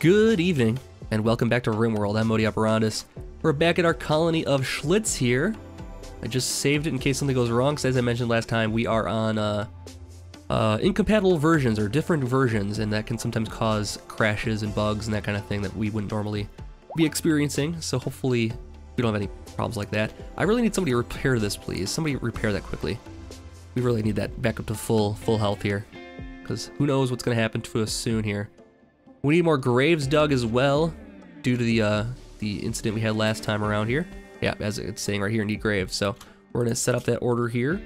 Good evening, and welcome back to RimWorld. I'm Modi Operandus. We're back at our colony of Schlitz here. I just saved it in case something goes wrong, because as I mentioned last time, we are on incompatible versions, or different versions, and that can sometimes cause crashes and bugs and that kind of thing that we wouldn't normally be experiencing, so hopefully we don't have any problems like that. I really need somebody to repair this, please. Somebody repair that quickly. We really need that back up to full health here, because who knows what's going to happen to us soon here. We need more graves dug as well, due to the incident we had last time around here. Yeah, as it's saying right here, need graves. So we're gonna set up that order here.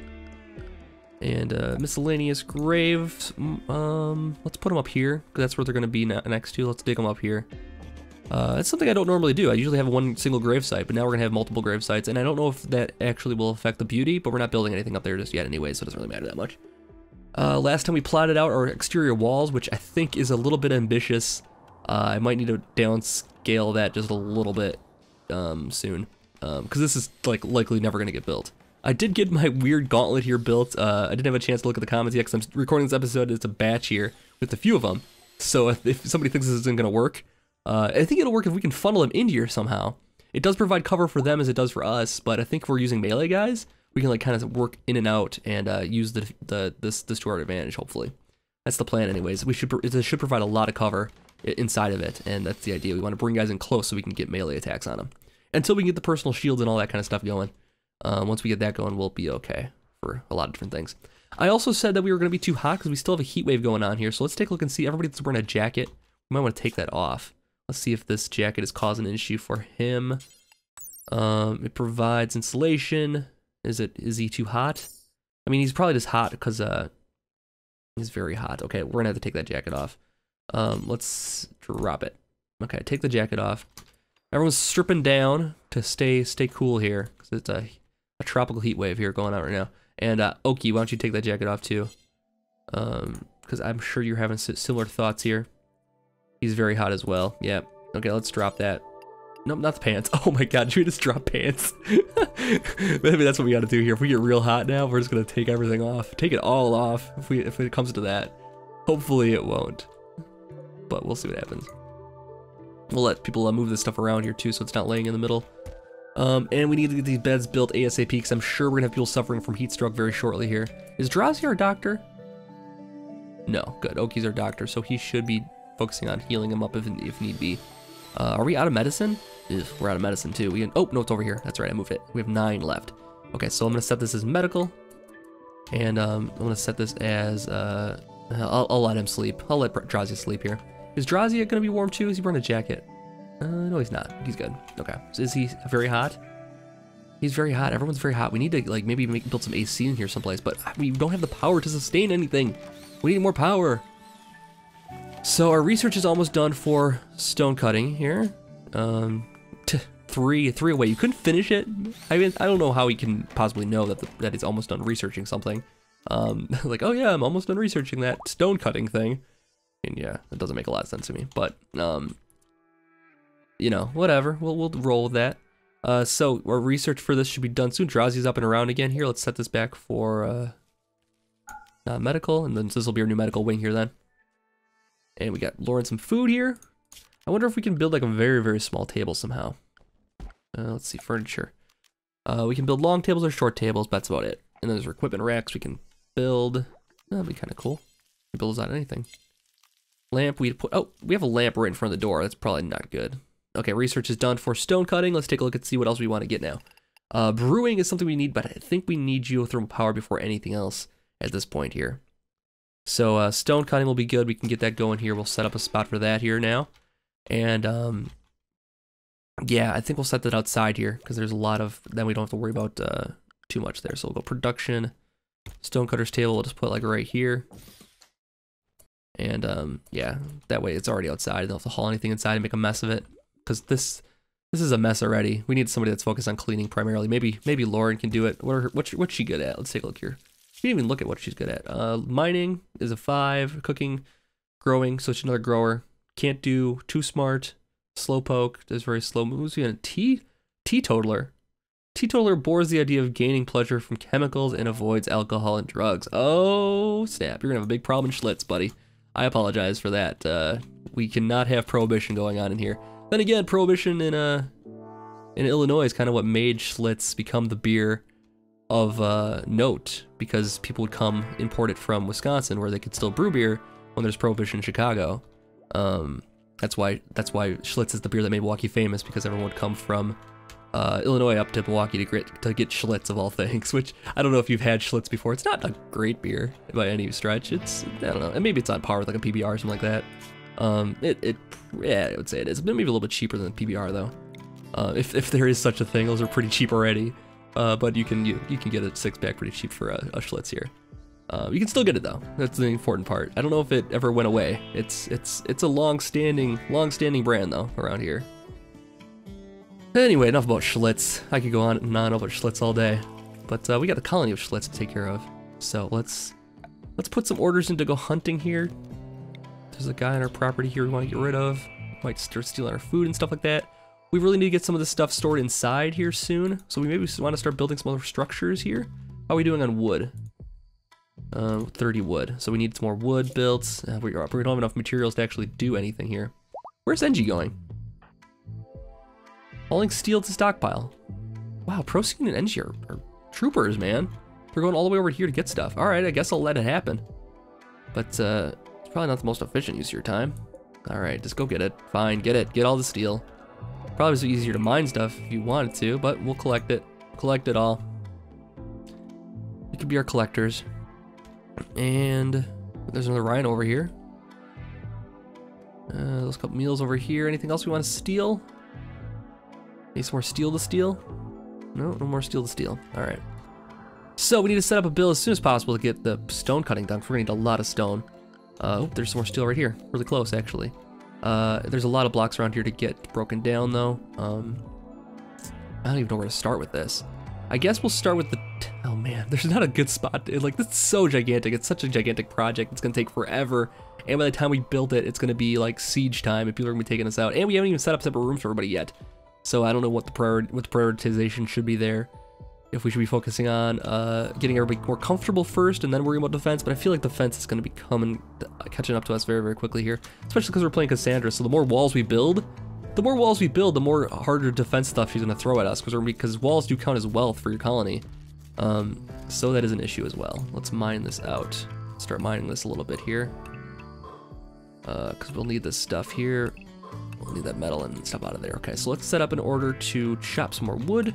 And miscellaneous graves. Let's put them up here, because that's where they're gonna be next to. Let's dig them up here. That's something I don't normally do. I usually have one single grave site, but now we're gonna have multiple grave sites, and I don't know if that actually will affect the beauty, but we're not building anything up there just yet anyway, so it doesn't really matter that much. Last time we plotted out our exterior walls, which I think is a little bit ambitious. I might need to downscale that just a little bit soon, because this is likely never going to get built. I did get my weird gauntlet here built. I didn't have a chance to look at the comments yet, because I'm recording this episode. It's a batch here with a few of them. So if somebody thinks this isn't going to work, I think it'll work if we can funnel them in here somehow. It does provide cover for them as it does for us, but I think if we're using melee guys, we can kind of work in and out and use this to our advantage. Hopefully, that's the plan. Anyways, it should provide a lot of cover inside of it, and that's the idea. We want to bring guys in close so we can get melee attacks on them until we can get the personal shields and all that kind of stuff going. Once we get that going, we'll be okay for a lot of different things. I also said that we were going to be too hot because we still have a heat wave going on here. So let's take a look and see. Everybody that's wearing a jacket, we might want to take that off. Let's see if this jacket is causing an issue for him. It provides insulation. Is he too hot? I mean, he's probably just hot because he's very hot. Okay, we're gonna have to take that jacket off. Let's drop it. Okay, take the jacket off. Everyone's stripping down to stay cool here, because it's a tropical heat wave here going on right now. And Oki, why don't you take that jacket off too? Because I'm sure you're having similar thoughts here. He's very hot as well. Yeah. Okay, let's drop that. Nope, not the pants. Oh my god, should we just drop pants? Maybe that's what we gotta do here. If we get real hot now, we're just gonna take everything off. Take it all off if it comes to that. Hopefully it won't. But we'll see what happens. We'll let people move this stuff around here too, so it's not laying in the middle. And we need to get these beds built ASAP, because I'm sure we're gonna have people suffering from heat stroke very shortly here. Is Drazi our doctor? No, good. Oki's our doctor, so he should be focusing on healing him up if need be. Are we out of medicine? We're out of medicine too. Oh no, it's over here. That's right, I moved it. We have 9 left. Okay, so I'm gonna set this as medical, and I'm gonna set this as I'll let him sleep. I'll let Drazi sleep here. Is Drazi gonna be warm too? Is he wearing a jacket? No, he's not. He's good. Okay. So is he very hot? He's very hot. Everyone's very hot. We need to maybe build some AC in here someplace, but we don't have the power to sustain anything. We need more power. So our research is almost done for stone cutting here. Three away. You couldn't finish it. I mean, I don't know how he can possibly know that he's almost done researching something. Like, oh yeah, I'm almost done researching that stone cutting thing. And yeah, that doesn't make a lot of sense to me. But you know, whatever. We'll roll with that. So our research for this should be done soon. Drazi's up and around again here. Let's set this back for medical, and then this will be our new medical wing here then. And we got Lauren some food here. I wonder if we can build a very, very small table somehow. Let's see, furniture. We can build long tables or short tables, but that's about it. And then there's our equipment racks we can build. That'd be kind of cool. We build out anything. Lamp, we have a lamp right in front of the door. That's probably not good. Okay, research is done for stone cutting. Let's take a look and see what else we want to get now. Brewing is something we need, but I think we need geothermal power before anything else at this point here. So stone cutting will be good. We can get that going here. We'll set up a spot for that here now. And yeah, I think we'll set that outside here, because there's a lot of, then we don't have to worry about too much there. So we'll go production, stonecutter's table, we'll just put right here. And yeah, that way it's already outside. I don't have to haul anything inside and make a mess of it, because this is a mess already. We need somebody that's focused on cleaning primarily. Maybe Lauren can do it. What's she good at? Let's take a look here. We didn't even look at what she's good at. Mining is a 5. Cooking, growing, so it's another grower. Can't do, too smart. Slowpoke is very slow moves. We got a teetotaler. Teetotaler bores the idea of gaining pleasure from chemicals and avoids alcohol and drugs. Oh snap! You're gonna have a big problem in Schlitz, buddy. I apologize for that. We cannot have prohibition going on in here. Then again, prohibition in Illinois is kind of what made Schlitz become the beer of note, because people would come import it from Wisconsin, where they could still brew beer when there's prohibition in Chicago. That's why Schlitz is the beer that made Milwaukee famous, because everyone would come from Illinois up to Milwaukee to get Schlitz of all things. Which I don't know if you've had Schlitz before. It's not a great beer by any stretch. It's, I don't know, and maybe it's on par with like a PBR or something like that. Yeah, I would say it is. Maybe a little bit cheaper than PBR though. If there is such a thing, those are pretty cheap already. But you can get a 6-pack pretty cheap for a Schlitz here. You can still get it though. That's the important part. I don't know if it ever went away. It's a long-standing brand though around here. Anyway, enough about Schlitz. I could go on and on about Schlitz all day, but we got a colony of Schlitz to take care of. So let's put some orders in to go hunting here. There's a guy on our property here we want to get rid of. Might start stealing our food and stuff like that. We really need to get some of this stuff stored inside here soon. So we maybe want to start building some other structures here. How are we doing on wood? 30 wood. So we need some more wood built. We don't have enough materials to actually do anything here. Where's NG going? Hauling steel to stockpile. Wow, Procene and NG are troopers, man. They're going all the way over here to get stuff. All right, I guess I'll let it happen. But it's probably not the most efficient use of your time. All right, just go get it. Fine, get it. Get all the steel. Probably was easier to mine stuff if you wanted to, but we'll collect it. Collect it all. You could be our collectors. And there's another rhino over here. Those couple meals over here. Anything else we want to steal? Need some more steel to steal? No, no more steel to steal. All right. So we need to set up a bill as soon as possible to get the stone cutting done. We're gonna need a lot of stone. Oh, there's some more steel right here. Really close, actually. There's a lot of blocks around here to get broken down, though. I don't even know where to start with this. I guess we'll start with the... Oh, man, there's not a good spot. Like, this is so gigantic. It's such a gigantic project. It's going to take forever. And by the time we build it, it's going to be, like, siege time, and people are going to be taking us out. And we haven't even set up separate rooms for everybody yet. So I don't know what the prioritization should be there. If we should be focusing on getting everybody more comfortable first and then worrying about defense, but I feel like defense is going to be catching up to us very, very quickly here, especially because we're playing Cassandra. So the more walls we build, the more harder defense stuff she's going to throw at us, because walls do count as wealth for your colony. So that is an issue as well. Let's mine this out. Start mining this a little bit here, because we'll need this stuff here. We'll need that metal and stuff out of there. Okay, so let's set up an order to chop some more wood.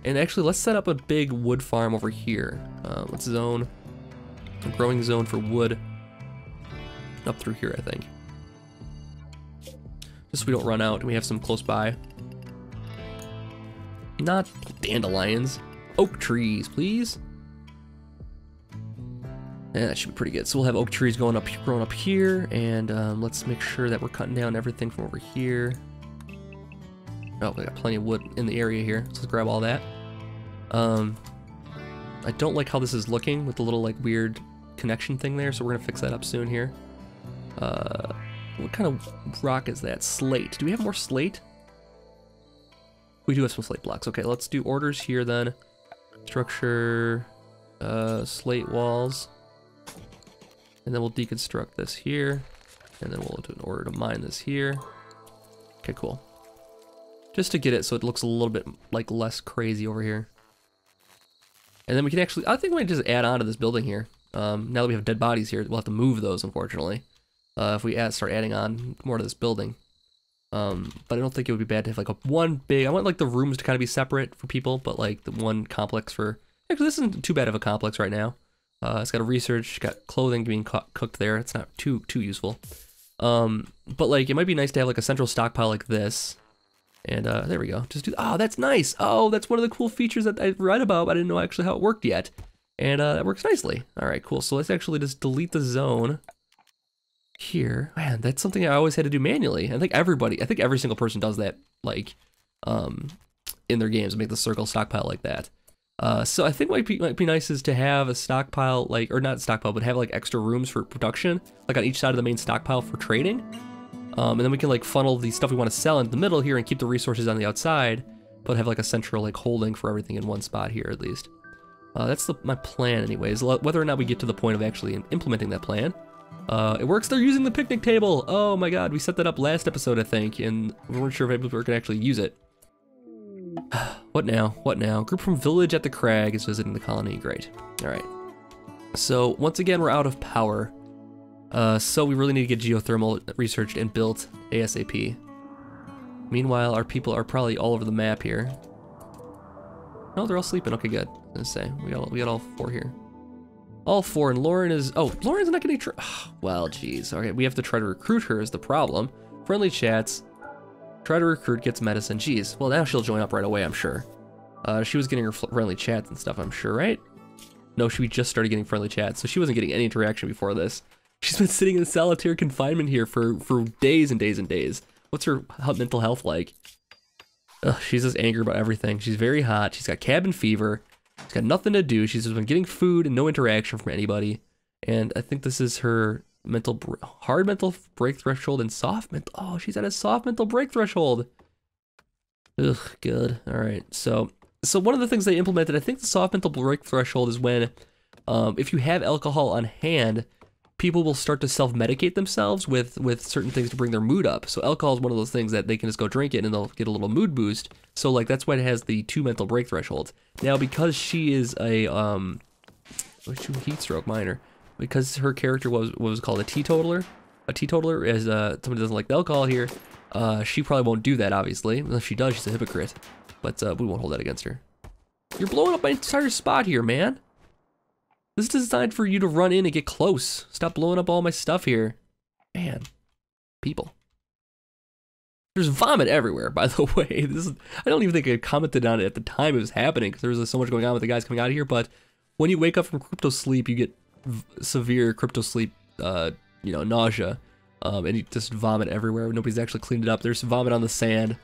And actually, let's set up a big wood farm over here. Let's zone a growing zone for wood up through here, I think. Just so we don't run out, and we have some close by. Not dandelions, oak trees, please. Yeah, that should be pretty good. So we'll have oak trees growing up here, and let's make sure that we're cutting down everything from over here. Oh, we got plenty of wood in the area here, so let's grab all that. I don't like how this is looking with the little like weird connection thing there, so we're gonna fix that up soon here. What kind of rock is that? Slate. Do we have more slate? We do have some slate blocks. Okay, let's do orders here then. Structure, slate walls. And then we'll deconstruct this here. And then we'll do an order to mine this here. Okay, cool. Just to get it so it looks a little bit like less crazy over here. And then we can actually, I think we might just add on to this building here. Now that we have dead bodies here, we'll have to move those, unfortunately. If we start adding on more to this building. But I don't think it would be bad to have like one big, I want like the rooms to kind of be separate for people, but like the one complex for, actually this isn't too bad of a complex right now. It's got a research, got clothing being cooked there. It's not too useful. But like it might be nice to have like a central stockpile like this. And there we go. Just do, oh, that's nice. Oh, that's one of the cool features that I read about, but I didn't know actually how it worked yet. And that works nicely. All right, cool. So let's actually just delete the zone here. Man, that's something I always had to do manually. I think every single person does that, like, in their games, make the circle stockpile like that. So I think what might be nice is to have a stockpile, like, or not stockpile, but have like extra rooms for production, like on each side of the main stockpile for trading. And then we can like funnel the stuff we want to sell into the middle here and keep the resources on the outside, but have like a central like holding for everything in one spot here at least. That's my plan anyways. Whether or not we get to the point of actually implementing that plan. It works. They're using the picnic table. Oh my god, we set that up last episode, I think, and we weren't sure if people were going to actually use it. What now? What now? Group from village at the crag is visiting the colony. Great. All right. So once again, we're out of power. So we really need to get geothermal researched and built ASAP. Meanwhile, our people are probably all over the map here. No, they're all sleeping. Okay, good. Let's say we got all 4 here. All 4, and Lauren is... Oh, Lauren's not getting... Well, geez. Okay, we have to try to recruit her is the problem. Friendly chats. Try to recruit, gets medicine. Jeez. Well, now she'll join up right away, I'm sure. She was getting her friendly chats and stuff, I'm sure, right? No, she just started getting friendly chats, so she wasn't getting any interaction before this. She's been sitting in solitary confinement here for days and days and days. What's her mental health like? Ugh, she's just angry about everything. She's very hot. She's got cabin fever. She's got nothing to do. She's just been getting food and no interaction from anybody. And I think this is her hard mental break threshold and soft mental. Oh, she's at a soft mental break threshold. Ugh, good. All right. So one of the things they implemented, I think the soft mental break threshold is when if you have alcohol on hand, people will start to self-medicate themselves with certain things to bring their mood up. So alcohol is one of those things that they can just go drink it and they'll get a little mood boost. So like that's why it has the 2 mental break thresholds. Now because she is a heat stroke minor, because her character was called a teetotaler. A teetotaler is somebody who doesn't like the alcohol here. She probably won't do that obviously. Unless she does, she's a hypocrite. But we won't hold that against her. You're blowing up my entire spot here, man. This is designed for you to run in and get close. Stop blowing up all my stuff here. Man, people. There's vomit everywhere, by the way. I don't even think I commented on it at the time it was happening because there was so much going on with the guys coming out of here. But when you wake up from crypto sleep, you get severe crypto sleep, nausea, and you just vomit everywhere. Nobody's actually cleaned it up. There's vomit on the sand.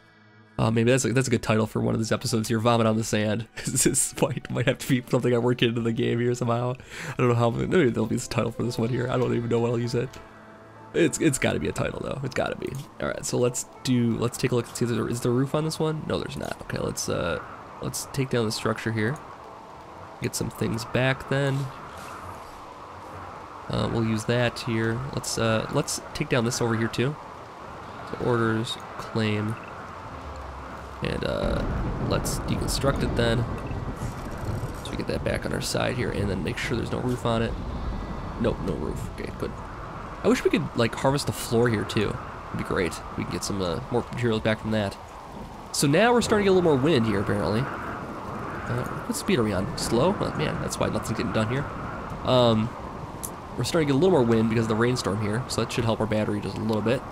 Maybe that's a good title for one of these episodes here. Vomit on the sand. This might have to be something I work into the game here somehow. I don't know how. Maybe there'll be a title for this one here. I don't even know what I'll use it. It's got to be a title though. It's got to be. All right. So let's take a look and see if is there a roof on this one. No, there's not. Okay. Let's take down the structure here. Get some things back then. We'll use that here. Let's take down this over here too. So orders, claim. And let's deconstruct it then. So we get that back on our side here, and then make sure there's no roof on it. Nope, no roof. Okay, good. I wish we could like harvest the floor here too. It'd be great. We can get some more materials back from that. So now we're starting to get a little more wind here, apparently. What speed are we on? Slow? Oh, man, that's why nothing's getting done here. We're starting to get a little more wind because of the rainstorm here, so that should help our battery just a little bit.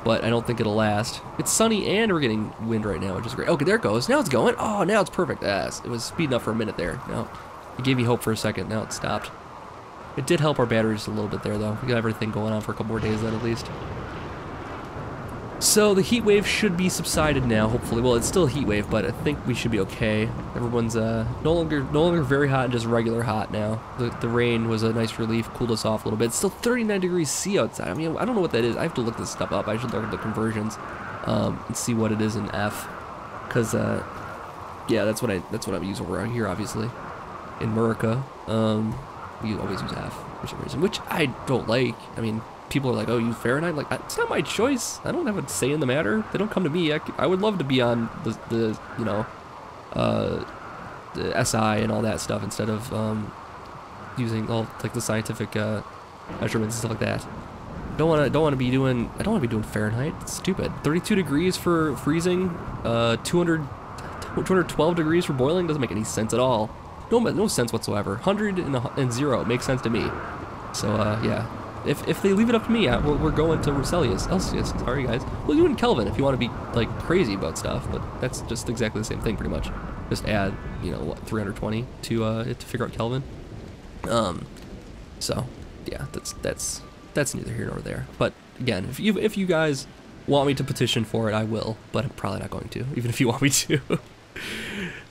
But I don't think it'll last. It's sunny and we're getting wind right now, which is great. Okay, there it goes. Now it's going. Oh, now it's perfect. Yes, it was speeding up for a minute there. Now, it gave me hope for a second. Now it stopped. It did help our batteries a little bit there, though. We got everything going on for a couple more days then, at least. So the heat wave should be subsided now, hopefully. Well, it's still a heat wave, but I think we should be okay. Everyone's no longer very hot and just regular hot now. The rain was a nice relief, cooled us off a little bit. It's still 39 degrees C outside. I mean, I don't know what that is. I have to look this stuff up. I should look at the conversions and see what it is in F, because yeah, that's what I use over here, obviously. In America, we always use F for some reason, which I don't like. I mean, people are like, oh, you Fahrenheit? Like, it's not my choice. I don't have a say in the matter. They don't come to me. I would love to be on the SI and all that stuff instead of using all like the scientific measurements and stuff like that. I don't want to be doing Fahrenheit. It's stupid. 32 degrees for freezing, 212 degrees for boiling doesn't make any sense at all. No sense whatsoever. 100 and 0 makes sense to me. So yeah. If they leave it up to me, we're going to Celsius. Sorry, guys. Well, you and Kelvin if you want to be like crazy about stuff, but that's just exactly the same thing, pretty much. Just add, what, 320 to figure out Kelvin. So yeah, that's neither here nor there. But again, if you guys want me to petition for it, I will. But I'm probably not going to, even if you want me to.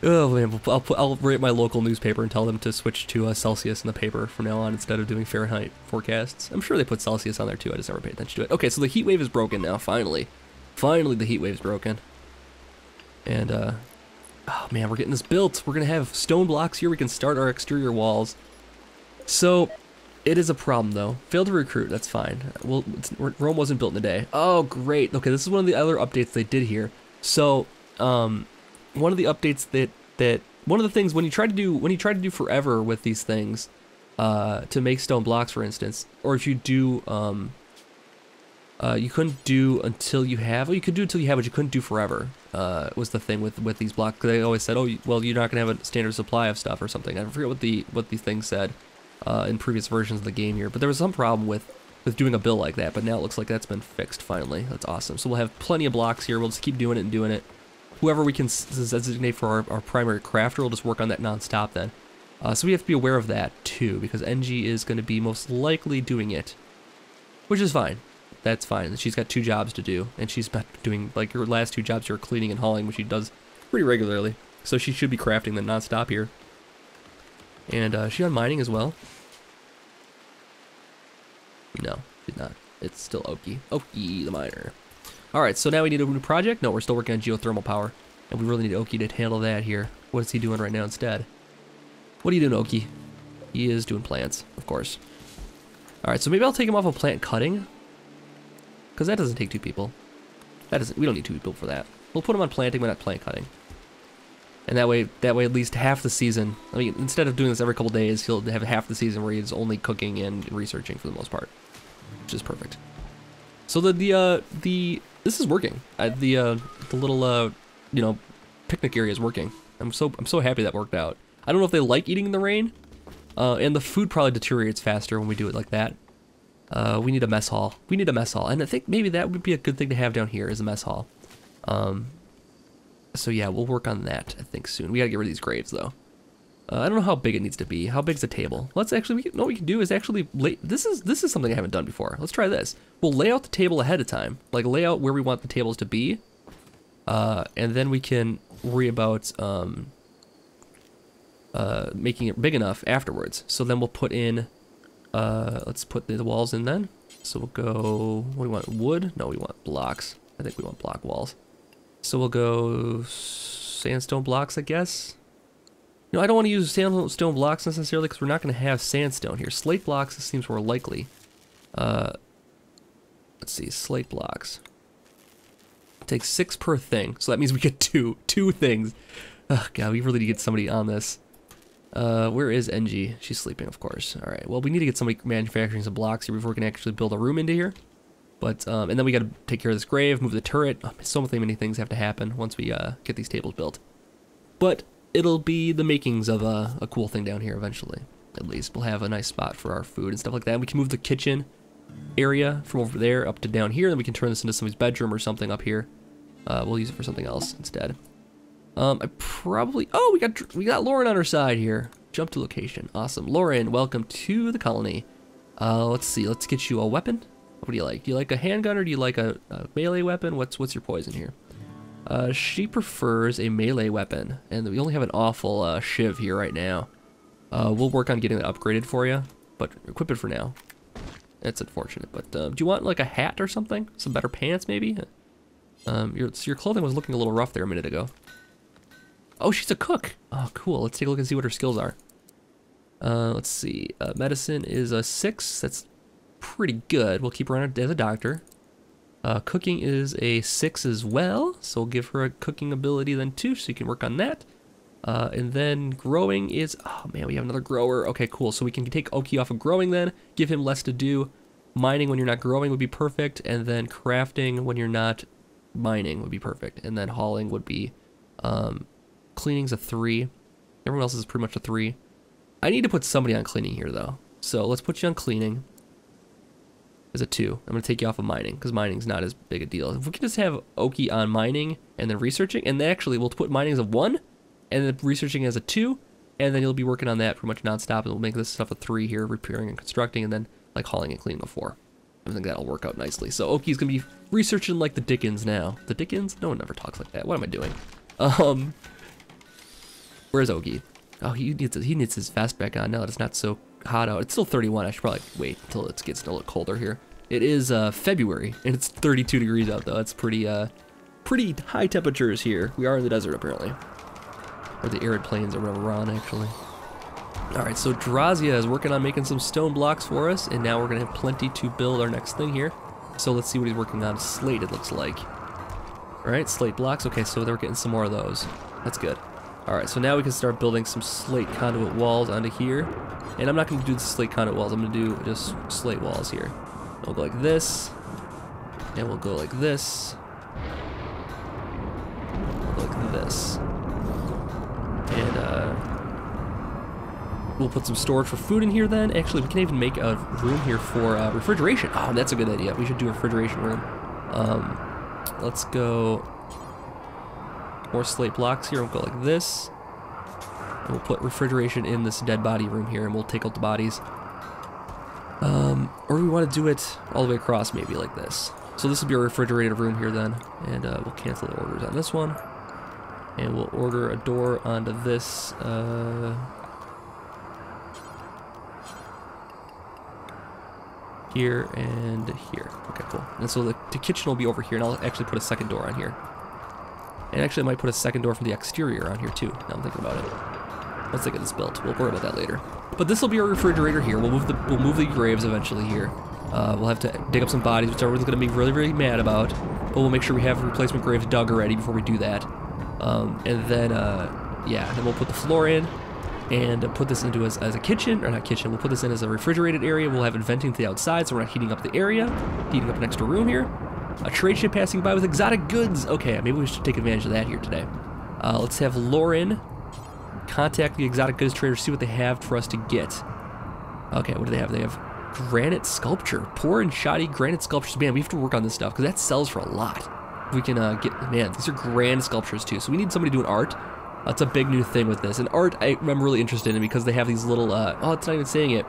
Oh man, I'll write my local newspaper and tell them to switch to Celsius in the paper from now on instead of doing Fahrenheit forecasts. I'm sure they put Celsius on there too, I just never paid attention to it. Okay, so the heat wave is broken now, finally. Finally the heat wave's broken. And, Oh man, we're getting this built. We're gonna have stone blocks here. We can start our exterior walls. So, it is a problem though. Failed to recruit, that's fine. Well, Rome wasn't built in a day. Oh, great. Okay, this is one of the other updates they did here. So, one of the updates one of the things when you try to do forever with these things, to make stone blocks, for instance, or if you do, you couldn't do until you have, well, you could do until you have, but you couldn't do forever, was the thing with these blocks. They always said, oh, well, you're not gonna have a standard supply of stuff or something. I forget what these things said, in previous versions of the game here, but there was some problem with doing a build like that, but now it looks like that's been fixed finally. That's awesome. So we'll have plenty of blocks here. We'll just keep doing it and doing it. Whoever we can designate for our primary crafter will just work on that non-stop then. So we have to be aware of that too, because NG is going to be most likely doing it, which is fine. That's fine. She's got 2 jobs to do, and she's been doing, like, her last 2 jobs are cleaning and hauling, which she does pretty regularly. So she should be crafting the non-stop here. And she on mining as well? No, she's not. It's still Oki. Oki the miner. Alright, so now we need a new project? No, we're still working on geothermal power. And we really need Oki to handle that here. What is he doing right now instead? What are you doing, Oki? He is doing plants, of course. Alright, so maybe I'll take him off of plant cutting. Because that doesn't take 2 people. We don't need 2 people for that. We'll put him on planting, but not plant cutting. And that way at least half the season, I mean, instead of doing this every couple days, he'll have half the season where he's only cooking and researching for the most part. Which is perfect. So this is working. The little you know, picnic area is working. I'm so happy that worked out. I don't know if they like eating in the rain, and the food probably deteriorates faster when we do it like that. We need a mess hall. We need a mess hall, and I think maybe that would be a good thing to have down here is a mess hall. So yeah, we'll work on that, I think, soon. We gotta get rid of these graves, though. I don't know how big it needs to be. How big's the table? Let's actually, what we can do is actually this is something I haven't done before. Let's try this. We'll lay out the table ahead of time, like lay out where we want the tables to be, and then we can worry about making it big enough afterwards. So then we'll put in, let's put the walls in then. So we'll go, what do we want? Wood? No, we want blocks. I think we want block walls. So we'll go sandstone blocks, I guess. No, I don't want to use sandstone blocks necessarily because we're not going to have sandstone here. Slate blocks seems more likely. Let's see, slate blocks. It takes 6 per thing, so that means we get two things. Oh god, we really need to get somebody on this. Where is NG? She's sleeping, of course. All right. Well, we need to get somebody manufacturing some blocks here before we can actually build a room into here. But and then we got to take care of this grave, move the turret. Oh, so many things have to happen once we get these tables built. But it'll be the makings of a cool thing down here eventually. At least we'll have a nice spot for our food and stuff like that. And we can move the kitchen area from over there up to down here, and we can turn this into somebody's bedroom or something up here. We'll use it for something else instead. I probably, oh, we got Lauren on our side here. Jump to location. Awesome. Lauren, welcome to the colony. Let's see. Let's get you a weapon. What do you like? Do you like a handgun or do you like a melee weapon? What's your poison here? She prefers a melee weapon, and we only have an awful shiv here right now. We'll work on getting that upgraded for you, but equip it for now. It's unfortunate, but do you want like a hat or something? Some better pants maybe? Your clothing was looking a little rough there a minute ago. Oh, she's a cook. Oh, cool. Let's take a look and see what her skills are. Let's see. Medicine is a 6. That's pretty good. We'll keep her on as a doctor. Cooking is a 6 as well, so we'll give her a cooking ability then too, so you can work on that. And then growing is, oh man, we have another grower. Okay, cool. So we can take Oki off of growing then, give him less to do. Mining when you're not growing would be perfect, and then crafting when you're not mining would be perfect. And then hauling would be, cleaning's a 3. Everyone else is pretty much a 3. I need to put somebody on cleaning here though. So let's put you on cleaning as a 2. I'm gonna take you off of mining because mining's not as big a deal. If we can just have Oki on mining and then researching, and then actually we'll put mining as a 1 and then researching as a 2, and then you'll be working on that pretty much non-stop, and we'll make this stuff a 3 here, repairing and constructing, and then like hauling and cleaning a 4. I think that'll work out nicely. So Oki's gonna be researching like the Dickens now. The Dickens? No one ever talks like that. What am I doing? Where's Oki? Oh, he needs his vest back on now that it's not so hot out. It's still 31. I should probably wait until it gets a little colder here. It is February and it's 32 degrees out though. That's pretty high temperatures here. We are in the desert apparently. or the arid plains or whatever we're on, actually. Alright, so Drazia is working on making some stone blocks for us, and now we're going to have plenty to build our next thing here. So let's see what he's working on. Slate, it looks like. Alright, slate blocks. Okay, so they're getting some more of those. That's good. Alright, so now we can start building some slate conduit walls onto here. And I'm not going to do the slate conduit walls. I'm going to do just slate walls here. We'll go like this. And we'll go like this. We'll go like this. And, we'll put some storage for food in here then. Actually, we can even make a room here for refrigeration. Oh, that's a good idea. We should do a refrigeration room. Let's go more slate blocks here. We'll go like this. And we'll put refrigeration in this dead body room here, and we'll take out the bodies. Or we want to do it all the way across, maybe like this. So this will be our refrigerated room here then. And we'll cancel the orders on this one. And we'll order a door onto this. Here and here. Okay, cool. And so the kitchen will be over here, and I'll actually put a second door on here. And actually I might put a second door from the exterior on here too, now I'm thinking about it. Once I get this built. We'll worry about that later. But this will be our refrigerator here. We'll move the graves eventually here. We'll have to dig up some bodies, which everyone's gonna be really, really mad about. But we'll make sure we have replacement graves dug already before we do that. And then yeah, then we'll put the floor in. And put this into as a kitchen, or not kitchen, we'll put this in as a refrigerated area. We'll have it venting to the outside, so we're not heating up the area, heating up an extra room here. A trade ship passing by with exotic goods. Okay, maybe we should take advantage of that here today. Let's have Lauren contact the exotic goods trader, see what they have for us to get. Okay, what do they have? They have granite sculpture. Poor and shoddy granite sculptures. Man, we have to work on this stuff, because that sells for a lot. We can get, man, these are grand sculptures too, so we need somebody doing art. That's a big new thing with this. And art, I'm really interested in because they have these little, oh, it's not even saying it.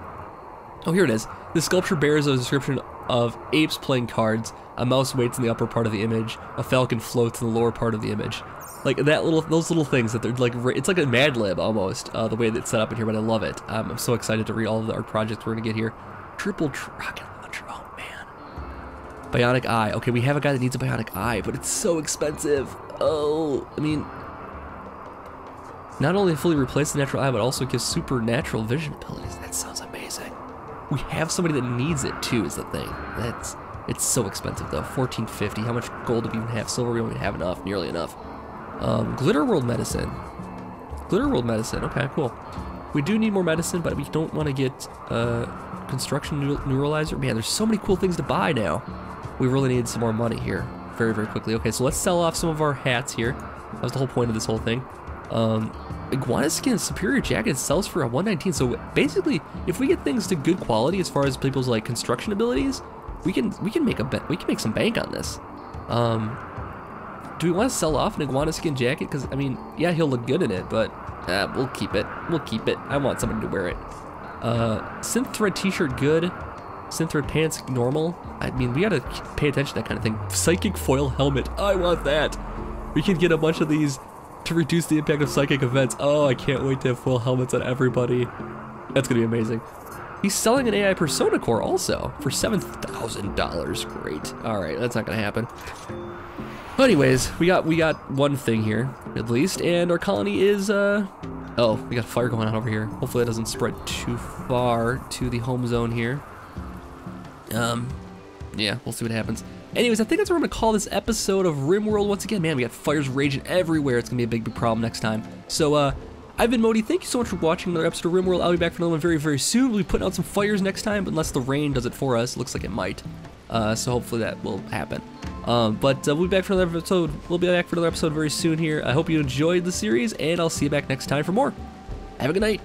Oh, here it is. The sculpture bears a description of apes playing cards. A mouse waits in the upper part of the image. A falcon floats in the lower part of the image. Like that those little things that they're like, it's like a Mad Lib almost, the way that it's set up in here, but I love it. I'm so excited to read all of the art projects we're gonna get here. Triple rocket launcher, oh man. Bionic eye, okay, we have a guy that needs a bionic eye, but it's so expensive. Oh, I mean, not only fully replace the natural eye, but also gives supernatural vision abilities. That sounds amazing. We have somebody that needs it too, is the thing. It's so expensive though, $14.50. How much gold do we even have? Silver, we don't even have enough, nearly enough. Glitter World medicine. Glitter World medicine, okay, cool. We do need more medicine, but we don't want to get construction neuralizer. Man, there's so many cool things to buy now. We really need some more money here, very, very quickly. Okay, so let's sell off some of our hats here. That was the whole point of this whole thing. Iguana skin superior jacket sells for a 119. So basically, if we get things to good quality as far as people's like construction abilities, we can make some bank on this. Do we want to sell off an iguana skin jacket? Because I mean, yeah, he'll look good in it, but we'll keep it. We'll keep it. I want somebody to wear it. Synth thread t-shirt good. Synth thread pants normal. I mean, we gotta pay attention to that kind of thing. Psychic foil helmet. I want that. We can get a bunch of these to reduce the impact of psychic events. Oh, I can't wait to have full helmets on everybody. That's gonna be amazing. He's selling an AI persona core also for $7,000. Great. All right, that's not gonna happen. But anyways, we got one thing here at least, and our colony is oh, we got fire going on over here. Hopefully that doesn't spread too far to the home zone here. Yeah, we'll see what happens. Anyways, I think that's what we're gonna call this episode of RimWorld. Once again, man, we got fires raging everywhere. It's gonna be a big, big problem next time. So, I've been Modi. Thank you so much for watching another episode of RimWorld. I'll be back for another one very, very soon. We'll be putting out some fires next time, but unless the rain does it for us. Looks like it might. So hopefully that will happen. But we'll be back for another episode. We'll be back for another episode very soon here. I hope you enjoyed the series, and I'll see you back next time for more. Have a good night.